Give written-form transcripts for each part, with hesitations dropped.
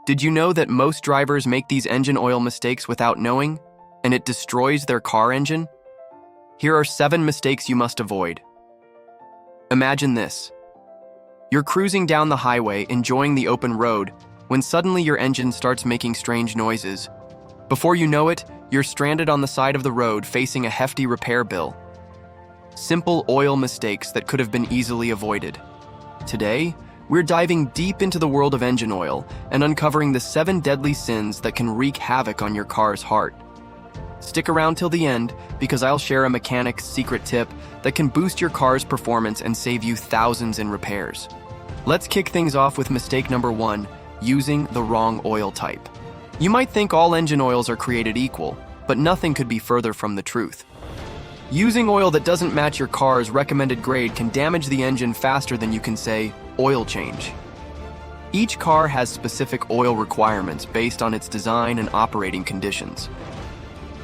Did you know that most drivers make these engine oil mistakes without knowing, and it destroys their car engine? Here are 7 mistakes you must avoid. Imagine this. You're cruising down the highway, enjoying the open road, when suddenly your engine starts making strange noises. Before you know it, you're stranded on the side of the road facing a hefty repair bill. Simple oil mistakes that could have been easily avoided. Today, we're diving deep into the world of engine oil and uncovering the 7 deadly sins that can wreak havoc on your car's heart. Stick around till the end, because I'll share a mechanic's secret tip that can boost your car's performance and save you thousands in repairs. Let's kick things off with mistake number 1, using the wrong oil type. You might think all engine oils are created equal, but nothing could be further from the truth. Using oil that doesn't match your car's recommended grade can damage the engine faster than you can say, oil change. Each car has specific oil requirements based on its design and operating conditions.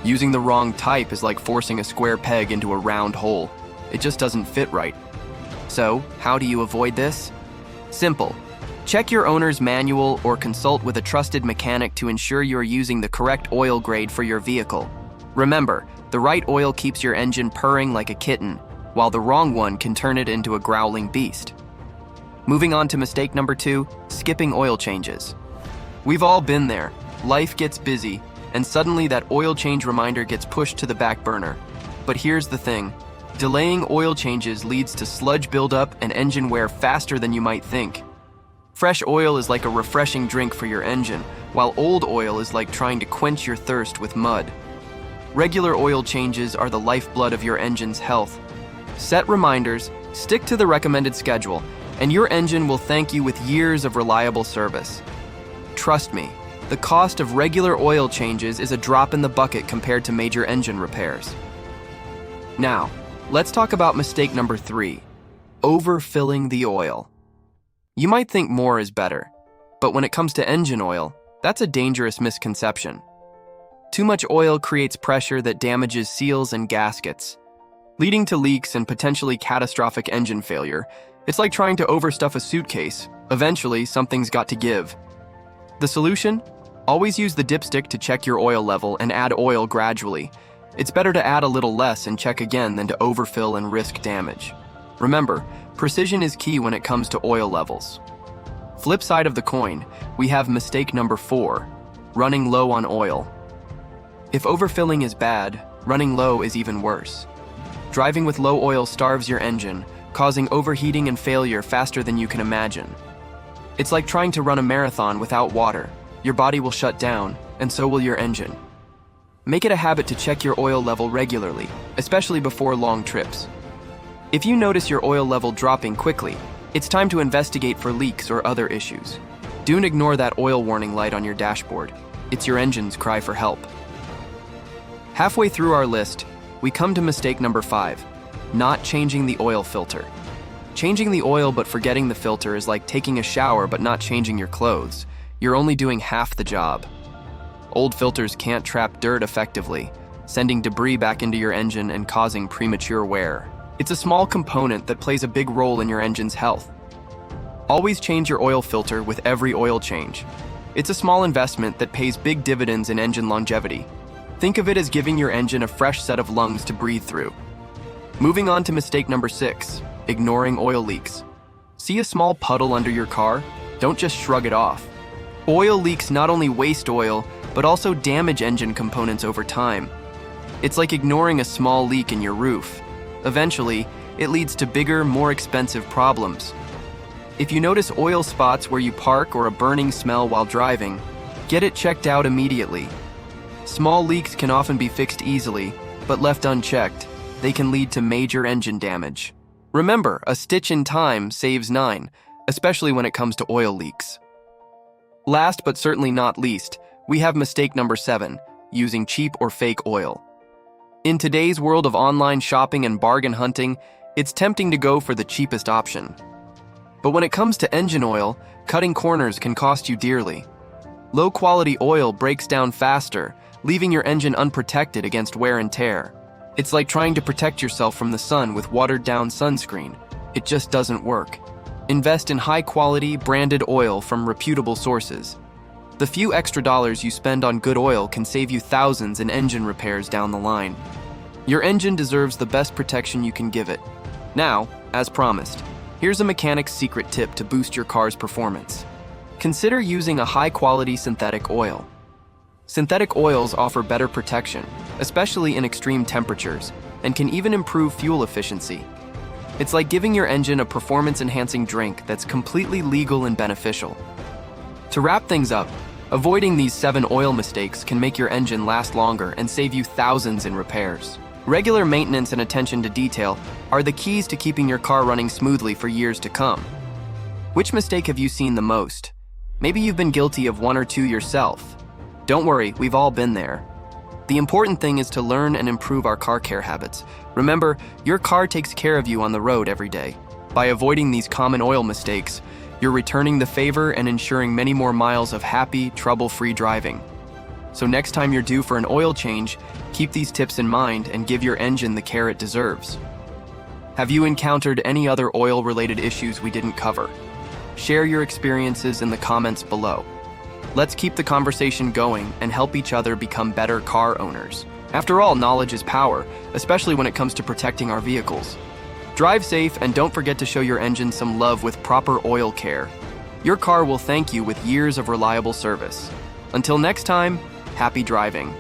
Using the wrong type is like forcing a square peg into a round hole. It just doesn't fit right. So, how do you avoid this? Simple. Check your owner's manual or consult with a trusted mechanic to ensure you are using the correct oil grade for your vehicle. Remember, the right oil keeps your engine purring like a kitten, while the wrong one can turn it into a growling beast. Moving on to mistake number 2, skipping oil changes. We've all been there. Life gets busy, and suddenly that oil change reminder gets pushed to the back burner. But here's the thing. Delaying oil changes leads to sludge buildup and engine wear faster than you might think. Fresh oil is like a refreshing drink for your engine, while old oil is like trying to quench your thirst with mud. Regular oil changes are the lifeblood of your engine's health. Set reminders, stick to the recommended schedule, and your engine will thank you with years of reliable service. Trust me, the cost of regular oil changes is a drop in the bucket compared to major engine repairs. Now, let's talk about mistake number 3, overfilling the oil. You might think more is better, but when it comes to engine oil, that's a dangerous misconception. Too much oil creates pressure that damages seals and gaskets, leading to leaks and potentially catastrophic engine failure. It's like trying to overstuff a suitcase. Eventually, something's got to give. The solution? Always use the dipstick to check your oil level and add oil gradually. It's better to add a little less and check again than to overfill and risk damage. Remember, precision is key when it comes to oil levels. Flip side of the coin, we have mistake number 4, running low on oil. If overfilling is bad, running low is even worse. Driving with low oil starves your engine, causing overheating and failure faster than you can imagine. It's like trying to run a marathon without water. Your body will shut down, and so will your engine. Make it a habit to check your oil level regularly, especially before long trips. If you notice your oil level dropping quickly, it's time to investigate for leaks or other issues. Don't ignore that oil warning light on your dashboard. It's your engine's cry for help. Halfway through our list, we come to mistake number 5, not changing the oil filter. Changing the oil but forgetting the filter is like taking a shower but not changing your clothes. You're only doing half the job. Old filters can't trap dirt effectively, sending debris back into your engine and causing premature wear. It's a small component that plays a big role in your engine's health. Always change your oil filter with every oil change. It's a small investment that pays big dividends in engine longevity. Think of it as giving your engine a fresh set of lungs to breathe through. Moving on to mistake number 6, ignoring oil leaks. See a small puddle under your car? Don't just shrug it off. Oil leaks not only waste oil, but also damage engine components over time. It's like ignoring a small leak in your roof. Eventually, it leads to bigger, more expensive problems. If you notice oil spots where you park or a burning smell while driving, get it checked out immediately. Small leaks can often be fixed easily, but left unchecked, they can lead to major engine damage. Remember, a stitch in time saves 9, especially when it comes to oil leaks. Last but certainly not least, we have mistake number 7, using cheap or fake oil. In today's world of online shopping and bargain hunting, it's tempting to go for the cheapest option. But when it comes to engine oil, cutting corners can cost you dearly. Low-quality oil breaks down faster, leaving your engine unprotected against wear and tear. It's like trying to protect yourself from the sun with watered-down sunscreen. It just doesn't work. Invest in high-quality, branded oil from reputable sources. The few extra dollars you spend on good oil can save you thousands in engine repairs down the line. Your engine deserves the best protection you can give it. Now, as promised, here's a mechanic's secret tip to boost your car's performance. Consider using a high-quality synthetic oil. Synthetic oils offer better protection, especially in extreme temperatures, and can even improve fuel efficiency. It's like giving your engine a performance-enhancing drink that's completely legal and beneficial. To wrap things up, avoiding these 7 oil mistakes can make your engine last longer and save you thousands in repairs. Regular maintenance and attention to detail are the keys to keeping your car running smoothly for years to come. Which mistake have you seen the most? Maybe you've been guilty of 1 or 2 yourself. Don't worry, we've all been there. The important thing is to learn and improve our car care habits. Remember, your car takes care of you on the road every day. By avoiding these common oil mistakes, you're returning the favor and ensuring many more miles of happy, trouble-free driving. So next time you're due for an oil change, keep these tips in mind and give your engine the care it deserves. Have you encountered any other oil-related issues we didn't cover? Share your experiences in the comments below. Let's keep the conversation going and help each other become better car owners. After all, knowledge is power, especially when it comes to protecting our vehicles. Drive safe and don't forget to show your engine some love with proper oil care. Your car will thank you with years of reliable service. Until next time, happy driving.